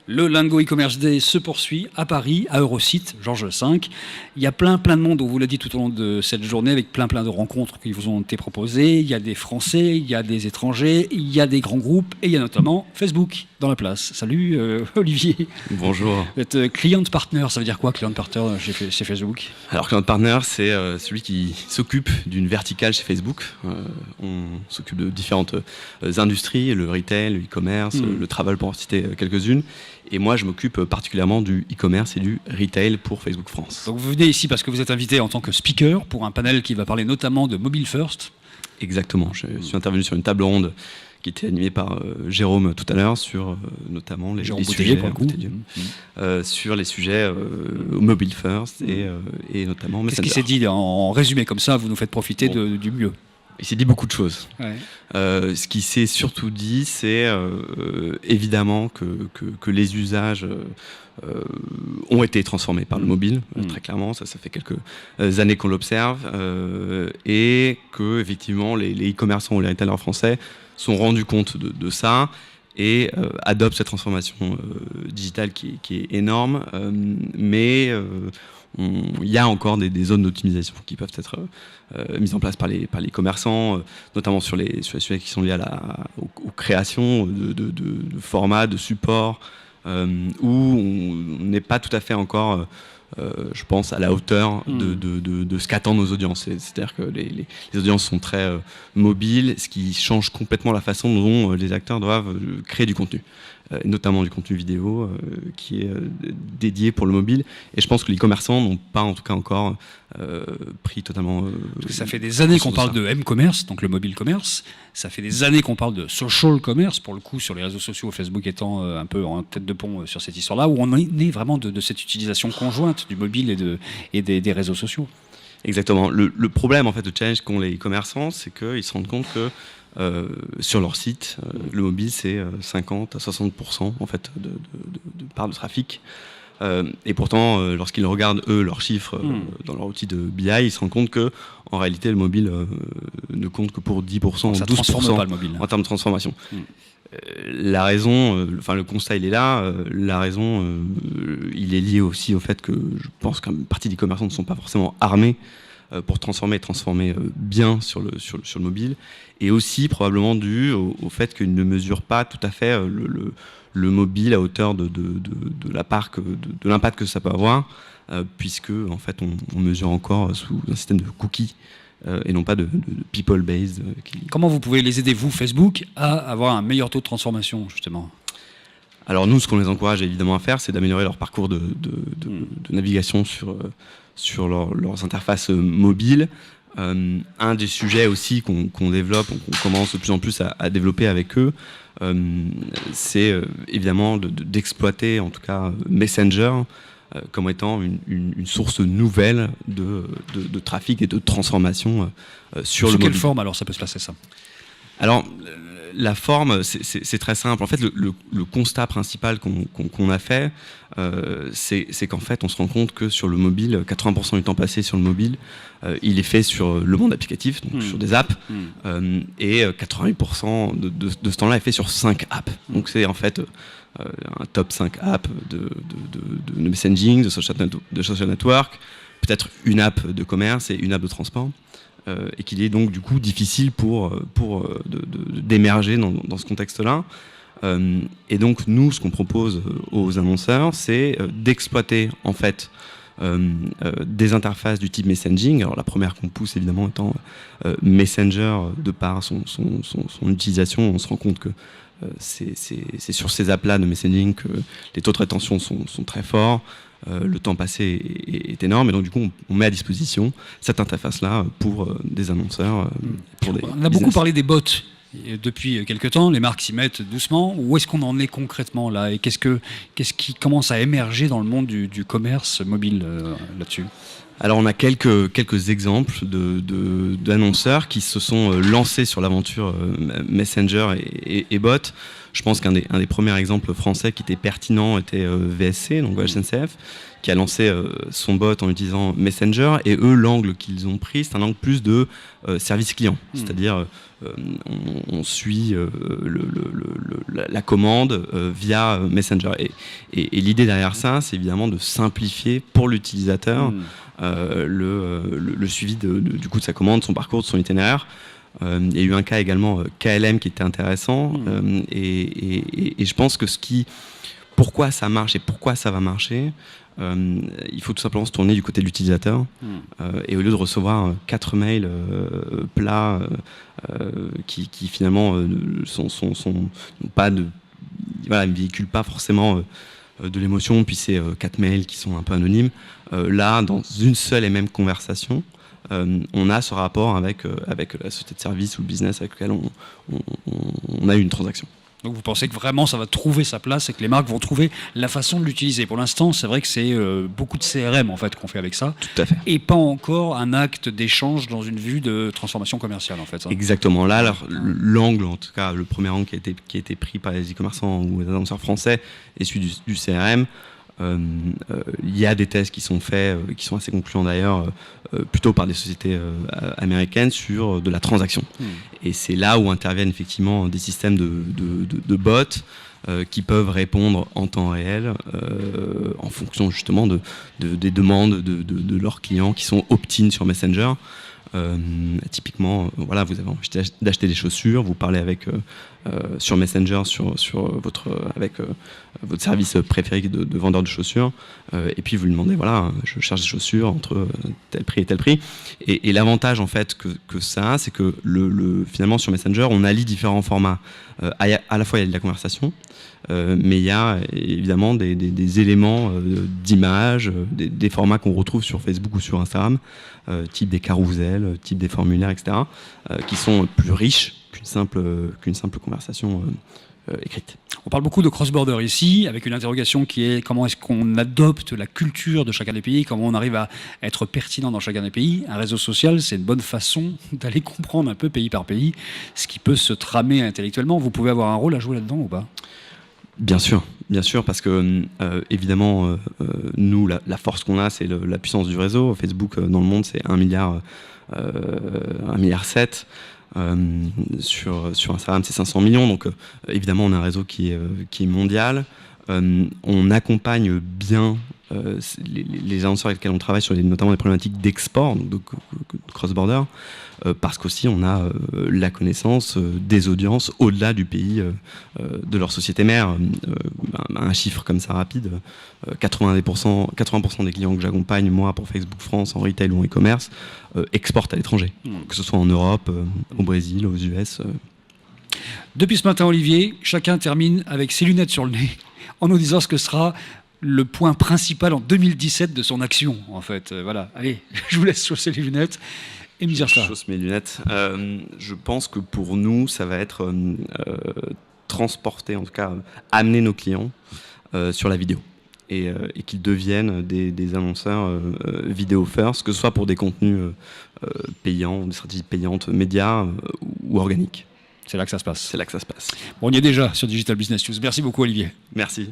Le Lingo e-commerce Day se poursuit à Paris, à Eurosite, Georges V. Il y a plein de monde, on vous l'a dit tout au long de cette journée, avec plein de rencontres qui vous ont été proposées. Il y a des Français, il y a des étrangers, il y a des grands groupes et il y a notamment Facebook dans la place. Salut Olivier. Bonjour. Vous êtes client partner, ça veut dire quoi client partner chez Facebook? Alors client partner, c'est celui qui s'occupe d'une verticale chez Facebook. On s'occupe de différentes industries, le retail, le e-commerce, le travel pour en citer quelques-unes. Et moi, je m'occupe particulièrement du e-commerce et du retail pour Facebook France. Donc vous venez ici parce que vous êtes invité en tant que speaker pour un panel qui va parler notamment de Mobile First. Exactement. Je suis intervenu sur une table ronde qui était animée par Jérôme tout à l'heure sur notamment les sujets pour le coup. sur les sujets Mobile First et notamment Messenger. Qu'est-ce qui s'est dit en résumé comme ça? Vous nous faites profiter du mieux. Il s'est dit beaucoup de choses. Ouais. Ce qui s'est surtout dit, c'est évidemment que les usages ont été transformés par le mobile, très clairement. Ça fait quelques années qu'on l'observe. Et que, effectivement, les e-commerçants ou les retailers français sont rendus compte de ça et adoptent cette transformation digitale qui est énorme. Mais il y a encore des zones d'optimisation qui peuvent être mises en place par les commerçants, notamment sur les sujets qui sont liés aux créations de formats, de supports, où on n'est pas tout à fait encore, je pense, à la hauteur de ce qu'attendent nos audiences. C'est-à-dire que les audiences sont très mobiles, ce qui change complètement la façon dont les acteurs doivent créer du contenu. Notamment du contenu vidéo qui est dédié pour le mobile. Et je pense que les commerçants n'ont pas, en tout cas encore, pris totalement... ça fait des années qu'on parle de m-commerce, donc le mobile commerce. Ça fait des années qu'on parle de social commerce, pour le coup, sur les réseaux sociaux, Facebook étant un peu en tête de pont sur cette histoire-là, où on est vraiment de cette utilisation conjointe du mobile et des réseaux sociaux. Exactement. Le problème, en fait, le challenge qu'ont les commerçants, c'est qu'ils se rendent compte que sur leur site, le mobile, c'est 50 à 60% en fait, de part de trafic. Et pourtant, lorsqu'ils regardent, eux, leurs chiffres dans leur outil de BI, ils se rendent compte que, en réalité, le mobile ne compte que pour 10% ou 12% pas le mobile, en termes de transformation. La raison, le constat, il est là. La raison, il est lié aussi au fait que je pense qu'une partie des commerçants ne sont pas forcément armés pour transformer bien sur le mobile, et aussi probablement dû au fait qu'ils ne mesurent pas tout à fait le mobile à hauteur de l'impact que ça peut avoir, puisque en fait on mesure encore sous un système de cookies et non pas de people-based. Comment vous pouvez les aider, vous, Facebook, à avoir un meilleur taux de transformation, justement? Alors nous, ce qu'on les encourage évidemment à faire, c'est d'améliorer leur parcours de navigation sur leurs interfaces mobiles. Un des sujets aussi qu'on développe, qu'on commence de plus en plus à développer avec eux, c'est évidemment d'exploiter en tout cas Messenger comme étant une source nouvelle de trafic et de transformation sur le mobile. Sous quelle forme alors ça peut se passer, ça? Alors, la forme, c'est très simple. En fait, le constat principal qu'on a fait, c'est qu'en fait, on se rend compte que sur le mobile, 80% du temps passé sur le mobile, il est fait sur le monde applicatif, donc sur des apps, et 88% de ce temps-là est fait sur 5 apps. Donc c'est en fait un top 5 apps de messaging, de social network, peut-être une app de commerce et une app de transport. Et qu'il est donc du coup difficile d'émerger dans ce contexte-là. Et donc nous, ce qu'on propose aux annonceurs, c'est d'exploiter en fait des interfaces du type messaging. Alors la première qu'on pousse évidemment étant Messenger, de par son utilisation, on se rend compte que c'est sur ces apps-là de messaging que les taux de rétention sont très forts. Le temps passé est énorme, et donc du coup on met à disposition cette interface-là pour des annonceurs. On a beaucoup parlé des bots depuis quelques temps, les marques s'y mettent doucement. Où est-ce qu'on en est concrètement là, et qu'est-ce qui commence à émerger dans le monde du commerce mobile là-dessus? Alors on a quelques exemples d'annonceurs qui se sont lancés sur l'aventure Messenger et bot. Je pense qu'un des premiers exemples français qui était pertinent était VSC, donc SNCF, qui a lancé son bot en utilisant Messenger. Et eux, l'angle qu'ils ont pris, c'est un angle plus de service client. C'est-à-dire, on suit la commande via Messenger. Et l'idée derrière ça, c'est évidemment de simplifier pour l'utilisateur le suivi du coup de sa commande, son parcours, de son itinéraire. Il y a eu un cas également KLM qui était intéressant et je pense que pourquoi ça marche et pourquoi ça va marcher, il faut tout simplement se tourner du côté de l'utilisateur et au lieu de recevoir 4 mails plats qui finalement sont pas de, voilà, ne véhiculent pas forcément de l'émotion, puis c'est 4 mails qui sont un peu anonymes. Là, dans une seule et même conversation, on a ce rapport avec la société de service ou le business avec lequel on a eu une transaction. Donc vous pensez que vraiment ça va trouver sa place et que les marques vont trouver la façon de l'utiliser. Pour l'instant, c'est vrai que c'est beaucoup de CRM en fait qu'on fait avec ça. Tout à fait. Et pas encore un acte d'échange dans une vue de transformation commerciale en fait. Ça. Exactement. Là, alors, l'angle, en tout cas, le premier angle qui a été pris par les e-commerçants ou les annonceurs français est celui du CRM. Il y a des tests qui sont faits, qui sont assez concluants d'ailleurs, plutôt par des sociétés américaines sur de la transaction. Et c'est là où interviennent effectivement des systèmes de bots qui peuvent répondre en temps réel en fonction justement des demandes de leurs clients qui sont opt-in sur Messenger. Typiquement, voilà, vous avez envie d'acheter des chaussures, vous parlez sur Messenger avec votre service préféré de vendeur de chaussures, et puis vous lui demandez, voilà, je cherche des chaussures entre tel prix et tel prix. Et l'avantage en fait que ça a, c'est que finalement sur Messenger, on allie différents formats. À la fois il y a de la conversation, mais il y a évidemment des éléments d'image, des formats qu'on retrouve sur Facebook ou sur Instagram, type des carousels, type des formulaires, etc., qui sont plus riches qu'une simple conversation écrite. On parle beaucoup de cross-border ici, avec une interrogation qui est comment est-ce qu'on adopte la culture de chacun des pays, comment on arrive à être pertinent dans chacun des pays. Un réseau social, c'est une bonne façon d'aller comprendre un peu pays par pays ce qui peut se tramer intellectuellement. Vous pouvez avoir un rôle à jouer là-dedans ou pas ? Bien sûr, parce que évidemment, nous, la force qu'on a, c'est la puissance du réseau. Facebook, dans le monde, c'est 1,7 milliard. Sur Instagram, c'est 500 millions. Donc, évidemment, on a un réseau qui est mondial. On accompagne bien les annonceurs avec lesquels on travaille sur notamment les problématiques d'export, donc de cross-border, parce qu'aussi on a la connaissance des audiences au-delà du pays de leur société mère. Un chiffre comme ça rapide, 80% des clients que j'accompagne, moi, pour Facebook France, en retail ou en e-commerce, exportent à l'étranger, que ce soit en Europe, au Brésil, aux US. Depuis ce matin, Olivier, chacun termine avec ses lunettes sur le nez en nous disant ce que sera le point principal en 2017 de son action, en fait. Voilà, allez, je vous laisse chausser les lunettes et me dire ça. Je chausse mes lunettes. Je pense que pour nous, ça va être transporter, en tout cas, amener nos clients sur la vidéo. Et qu'ils deviennent des annonceurs vidéo first, que ce soit pour des contenus payants, des stratégies payantes, médias ou organiques. C'est là que ça se passe. C'est là que ça se passe. Bon, on y est déjà sur Digital Business News. Merci beaucoup, Olivier. Merci.